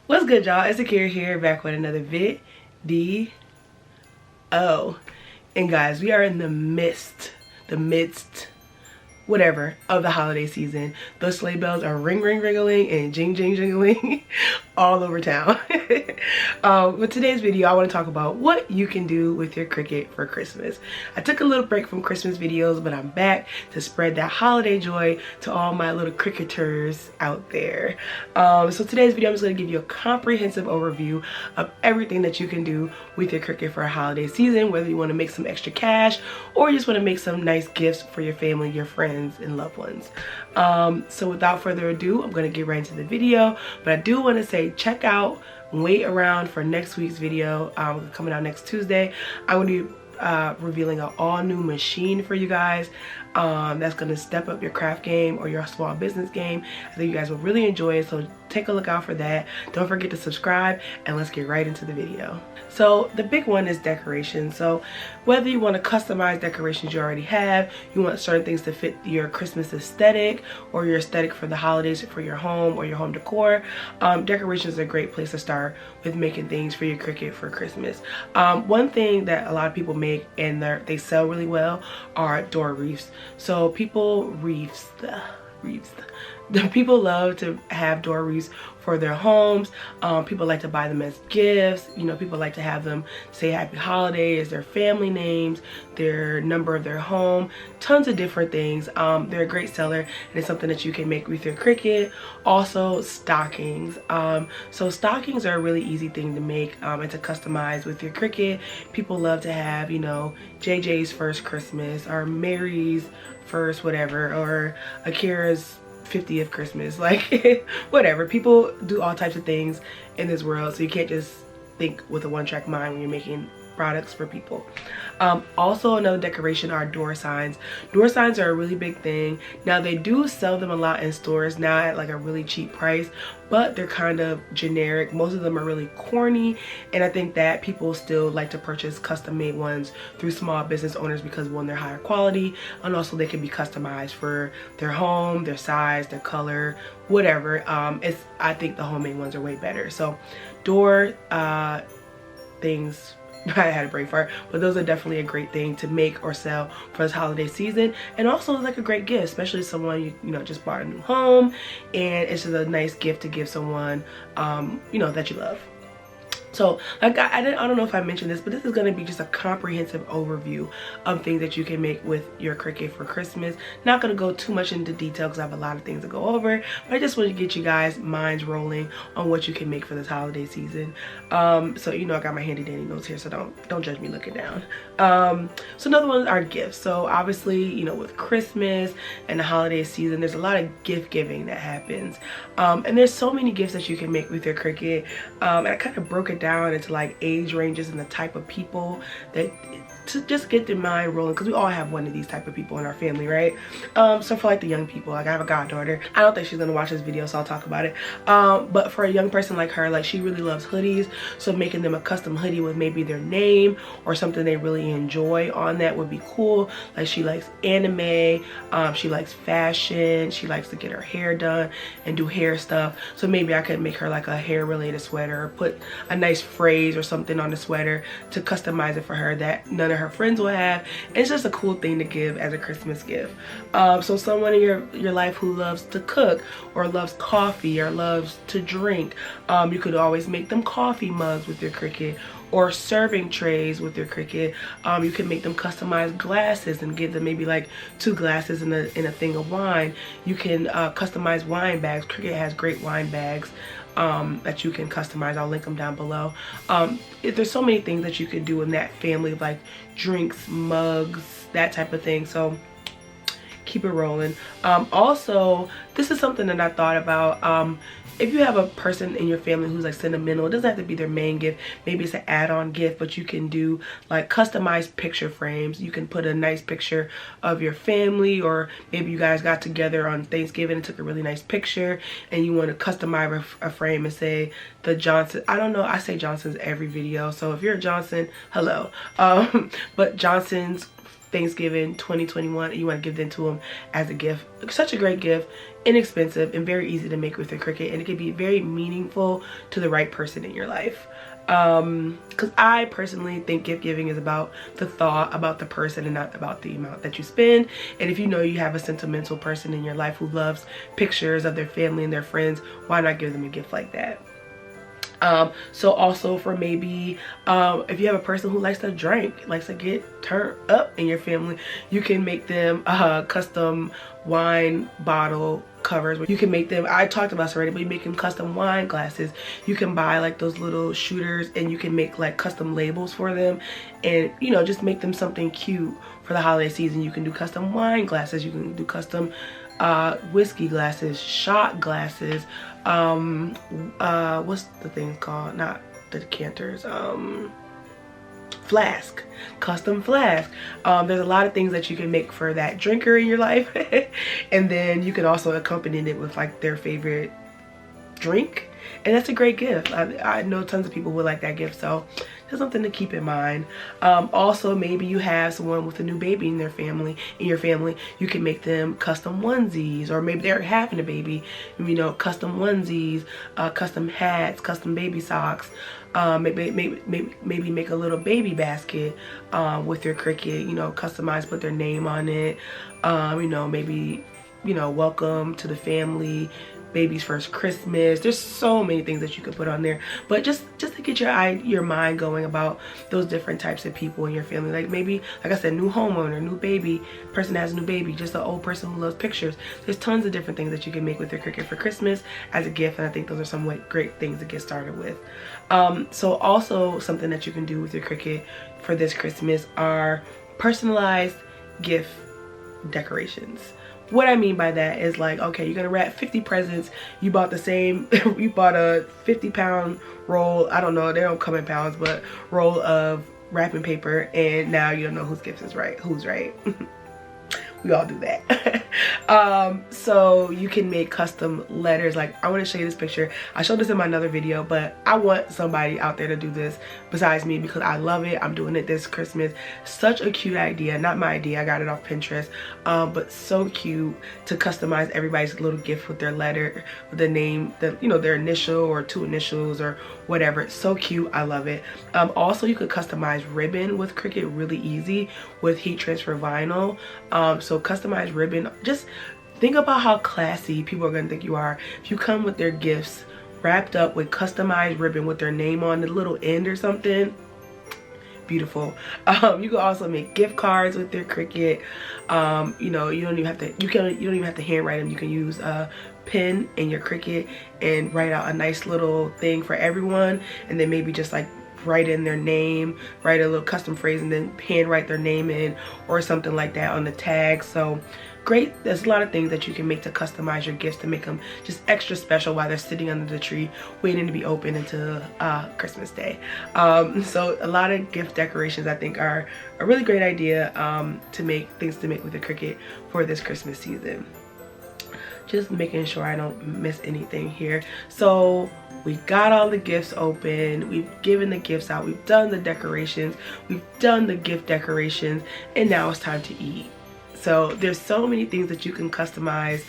What's good, y'all? It's Akira here, back with another video. And guys, we are in the midst, whatever, of the holiday season. Those sleigh bells are ring-ringling and jingling all over town. With today's video, I want to talk about what you can do with your Cricut for Christmas. I took a little break from Christmas videos, but I'm back to spread that holiday joy to all my little Cricketers out there. So today's video, I'm just going to give you a comprehensive overview of everything that you can do with your Cricut for a holiday season, whether you want to make some extra cash or you just want to make some nice gifts for your family, your friends, and loved ones. So without further ado, I'm going to get right into the video, but I do want to say check out, wait around for next week's video coming out next Tuesday. I'm going to be revealing an all new machine for you guys that's going to step up your craft game or your small business game. I think you guys will really enjoy it, so take a look out for that. Don't forget to subscribe, and let's get right into the video. So the big one is decoration. So whether you want to customize decorations you already have, you want certain things to fit your Christmas aesthetic or your aesthetic for the holidays for your home or your home decor, decorations is a great place to start with making things for your Cricut for Christmas. One thing that a lot of people make and they sell really well are door wreaths. So people people love to have door wreaths for their homes. People like to buy them as gifts. You know, people like to have them say happy holidays, their family names, their number of their home, tons of different things. They're a great seller, and it's something that you can make with your Cricut. Also stockings. So stockings are a really easy thing to make and to customize with your Cricut. People love to have, you know, JJ's first Christmas or Mary's first whatever, or Akira's 50th Christmas, like whatever. People do all types of things in this world, so you can't just think with a one-track mind when you're making products for people. Also, another decoration are door signs. Door signs are a really big thing. Now they do sell them a lot in stores now at like a really cheap price, but they're kind of generic. Most of them are really corny, and I think that people still like to purchase custom made ones through small business owners because, one, they're higher quality, and also they can be customized for their home, their size, their color, whatever. I think the homemade ones are way better. So door things, I had a brain fart, but those are definitely a great thing to make or sell for this holiday season, and also like a great gift, especially someone you know just bought a new home, and it's just a nice gift to give someone you know that you love. So like I don't know if I mentioned this, but this is going to be just a comprehensive overview of things that you can make with your Cricut for Christmas. Not going to go too much into detail because I have a lot of things to go over, but I just want to get you guys minds rolling on what you can make for this holiday season. So you know I got my handy dandy notes here, so don't judge me looking down. So another one are gifts. So obviously, you know, with Christmas and the holiday season, there's a lot of gift giving that happens, and there's so many gifts that you can make with your Cricut. And I kind of broke it down into like age ranges and the type of people that, to just get their mind rolling, because we all have one of these type of people in our family, right? So for like the young people, like I have a goddaughter. I don't think she's gonna watch this video, so I'll talk about it. But for a young person like her, like she really loves hoodies, so making them a custom hoodie with maybe their name or something they really enjoy on that would be cool. Like she likes anime, she likes fashion, she likes to get her hair done and do hair stuff, so maybe I could make her like a hair related sweater or put a nice phrase or something on the sweater to customize it for her that none of her friends will have. It's just a cool thing to give as a Christmas gift. So someone in your life who loves to cook or loves coffee or loves to drink, you could always make them coffee mugs with your Cricut, or serving trays with your Cricut. You can make them customized glasses and give them maybe like 2 glasses in a thing of wine. You can customize wine bags. Cricut has great wine bags that you can customize. I'll link them down below. There's so many things that you can do in that family of like drinks, mugs, that type of thing. So keep it rolling. Also, this is something that I thought about. If you have a person in your family who's like sentimental, it doesn't have to be their main gift. Maybe it's an add-on gift, but you can do like customized picture frames. You can put a nice picture of your family, or maybe you guys got together on Thanksgiving and took a really nice picture, and you want to customize a frame and say the Johnson. I don't know, I say Johnson's every video, so if you're a Johnson, hello. But Johnson's Thanksgiving 2021, you want to give them to them as a gift. Such a great gift. inexpensive and very easy to make with a Cricut, and it can be very meaningful to the right person in your life. Because I personally think gift giving is about the thought, about the person, and not about the amount that you spend. And if you know you have a sentimental person in your life who loves pictures of their family and their friends, why not give them a gift like that? So also for maybe if you have a person who likes to drink, likes to get turned up in your family, you can make them custom wine bottle covers. You can make them, I talked about this already, but you make them custom wine glasses. You can buy like those little shooters and you can make like custom labels for them, and you know, just make them something cute for the holiday season. You can do custom wine glasses, you can do custom whiskey glasses, shot glasses, what's the thing called, not the decanters, flask, custom flask. There's a lot of things that you can make for that drinker in your life. And then you can also accompany it with like their favorite drink, and that's a great gift. I know tons of people would like that gift, so just something to keep in mind. Also, maybe you have someone with a new baby in their family, you can make them custom onesies, or maybe they're having a baby, you know, custom onesies, custom hats, custom baby socks. Maybe make a little baby basket with your Cricut, you know, customize, put their name on it. You know, maybe, you know, welcome to the family, baby's first Christmas. There's so many things that you could put on there, but just to get your mind going about those different types of people in your family. Like maybe, like I said, new homeowner, new baby, person has a new baby, just an old person who loves pictures. There's tons of different things that you can make with your Cricut for Christmas as a gift, and I think those are some great things to get started with. So also something that you can do with your Cricut for this Christmas are personalized gift decorations. What I mean by that is, like, okay, you're gonna wrap 50 presents. You bought the same, you bought a 50-pound roll, I don't know, they don't come in pounds, but roll of wrapping paper, and now you don't know whose gift is right, who's right. We all do that. So you can make custom letters. Like, I want to show you this picture. I showed this in my another video, but I want somebody out there to do this besides me because I love it. I'm doing it this Christmas. Such a cute idea. Not my idea, I got it off Pinterest, but so cute to customize everybody's little gift with their letter, with the name, you know, their initial or two initials or whatever. It's so cute. I love it. Also, you could customize ribbon with Cricut really easy with heat transfer vinyl. So customize ribbon, just think about how classy people are gonna think you are if you come with their gifts wrapped up with customized ribbon with their name on the little end or something. Beautiful. You can also make gift cards with their Cricut. You know, you don't even have to, you don't even have to handwrite them. You can use a pen in your Cricut and write out a nice little thing for everyone, and then maybe just like write in their name, write a little custom phrase, and then handwrite their name in or something like that on the tag. So great, there's a lot of things that you can make to customize your gifts to make them just extra special while they're sitting under the tree waiting to be opened until Christmas Day. So a lot of gift decorations I think are a really great idea to make things to make with the Cricut for this Christmas season. Just making sure I don't miss anything here. So we got all the gifts open, we've given the gifts out, we've done the decorations, we've done the gift decorations, and now it's time to eat. So there's so many things that you can customize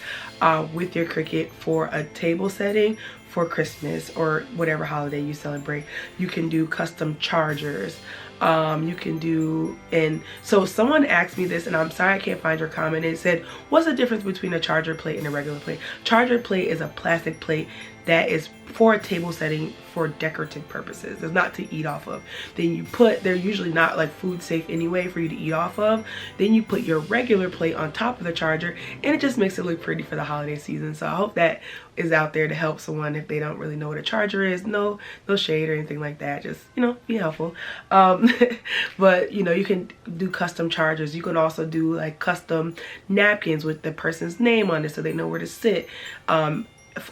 with your Cricut for a table setting for Christmas or whatever holiday you celebrate. You can do custom chargers. You can do, and so someone asked me this, and I'm sorry I can't find your comment. It said, what's the difference between a charger plate and a regular plate? Charger plate is a plastic plate that is for a table setting for decorative purposes. It's not to eat off of. Then you put, they're usually not like food safe anyway for you to eat off of. Then you put your regular plate on top of the charger, and it just makes it look pretty for the holiday season. So I hope that is out there to help someone if they don't really know what a charger is. No shade or anything like that, just, you know, be helpful. But you know, you can do custom chargers. You can also do like custom napkins with the person's name on it so they know where to sit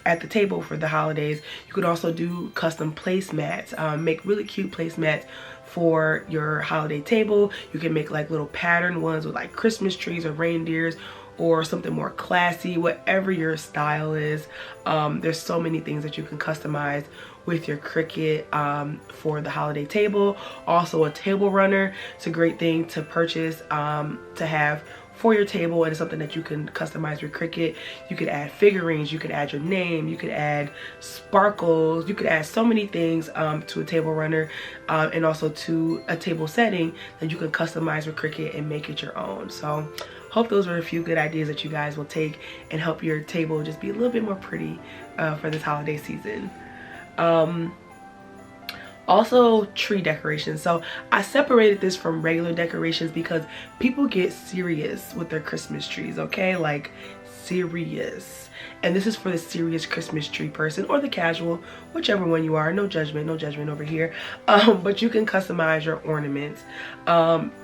at the table for the holidays. You could also do custom placemats, make really cute placemats for your holiday table. You can make like little pattern ones with like Christmas trees or reindeers or something more classy, whatever your style is. There's so many things that you can customize with your Cricut for the holiday table. Also a table runner, it's a great thing to purchase to have for your table, and it's something that you can customize with Cricut. You could add figurines, you could add your name, you could add sparkles, you could add so many things to a table runner and also to a table setting that you can customize with Cricut and make it your own. So hope those were a few good ideas that you guys will take and help your table just be a little bit more pretty for this holiday season. Also, tree decorations. So I separated this from regular decorations because people get serious with their Christmas trees, okay? Like serious. And this is for the serious Christmas tree person or the casual, whichever one you are. No judgment over here. But you can customize your ornaments.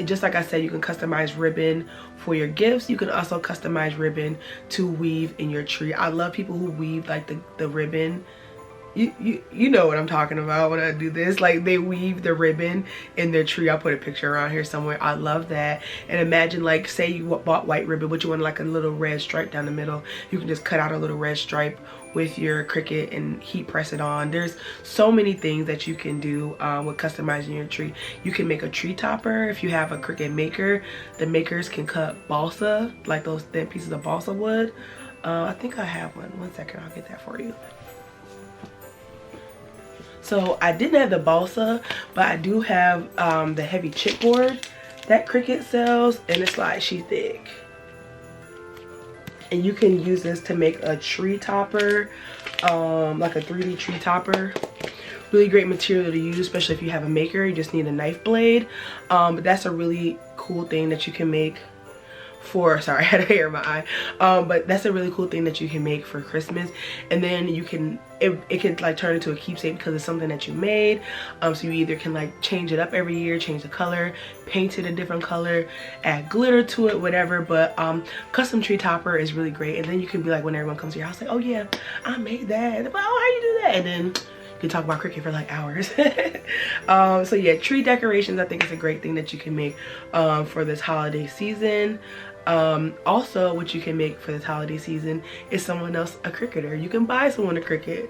Just like I said, you can customize ribbon for your gifts. You can also customize ribbon to weave in your tree. I love people who weave like the ribbon. You know what I'm talking about when I do this. Like they weave the ribbon in their tree. I'll put a picture around here somewhere. I love that. And imagine, like, say you bought white ribbon but you want like a little red stripe down the middle. You can just cut out a little red stripe with your Cricut and heat press it on. There's so many things that you can do with customizing your tree. You can make a tree topper if you have a Cricut maker. The makers can cut balsa, like those thin pieces of balsa wood. I think I have one. One second, I'll get that for you. So I didn't have the balsa, but I do have the heavy chipboard that Cricut sells, and it's like sheet thick. And you can use this to make a tree topper, like a 3D tree topper. Really great material to use, especially if you have a maker. You just need a knife blade. But that's a really cool thing that you can make for, sorry, I had a hair in my eye. But that's a really cool thing that you can make for Christmas. And then you can, it can like turn into a keepsake because it's something that you made. So you either can like change it up every year, change the color, paint it a different color, add glitter to it, whatever. But custom tree topper is really great. And then you can be like, when everyone comes to your house, like, oh yeah, I made that. Like, oh, how you do that? And then you can talk about Cricut for like hours. So yeah, tree decorations I think is a great thing that you can make for this holiday season. Also, what you can make for this holiday season is someone else a Cricketer. You can buy someone a Cricut.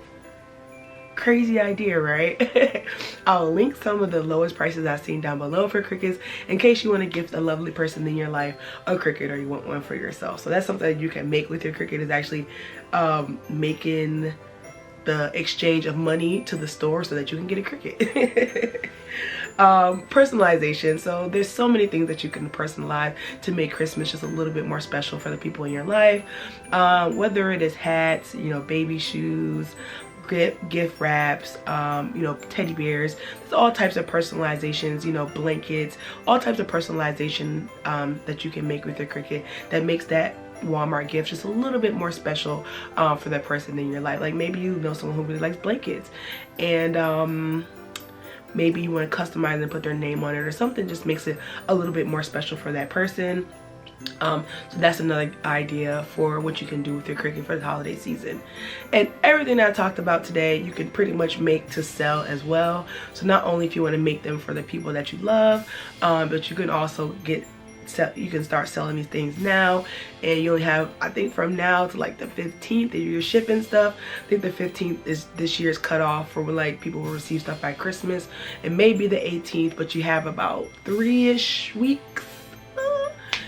Crazy idea, right? I'll link some of the lowest prices I've seen down below for Cricuts in case you want to gift a lovely person in your life a Cricut or you want one for yourself. So that's something that you can make with your Cricut, is actually making the exchange of money to the store so that you can get a Cricut. Personalization. So there's so many things that you can personalize to make Christmas just a little bit more special for the people in your life. Whether it is hats, you know, baby shoes, gift wraps, you know, teddy bears. There's all types of personalizations, you know, blankets, all types of personalization that you can make with your Cricut that makes that Walmart gift just a little bit more special for that person in your life. Like maybe you know someone who really likes blankets, and maybe you want to customize and put their name on it or something, just makes it a little bit more special for that person. So that's another idea for what you can do with your Cricut for the holiday season. And everything that I talked about today, you can pretty much make to sell as well. So not only if you want to make them for the people that you love, but you can also you can start selling these things now, and you only have, I think, from now to like the 15th, if you're shipping stuff. I think the 15th is this year's cutoff for when like people will receive stuff by Christmas, and maybe the 18th, but you have about 3-ish weeks,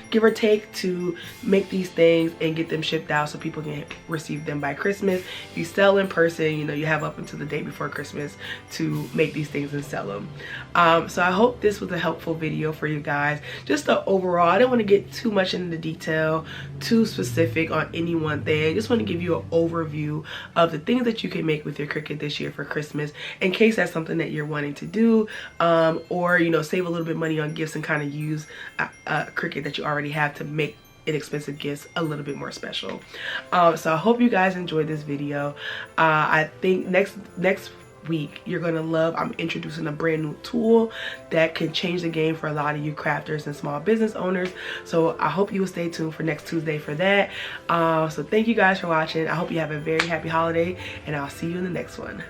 give or take, to make these things and get them shipped out so people can receive them by Christmas. If you sell in person, you know, you have up until the day before Christmas to make these things and sell them. So I hope this was a helpful video for you guys. Just the overall, I didn't want to get too much into detail, too specific on any one thing. I just want to give you an overview of the things that you can make with your Cricut this year for Christmas, in case that's something that you're wanting to do, or, you know, save a little bit of money on gifts and kind of use a Cricut that you already have to make inexpensive gifts a little bit more special. So I hope you guys enjoyed this video. I think next week you're gonna love, I'm introducing a brand new tool that can change the game for a lot of you crafters and small business owners. So I hope you will stay tuned for next Tuesday for that. So thank you guys for watching. I hope you have a very happy holiday, and I'll see you in the next one.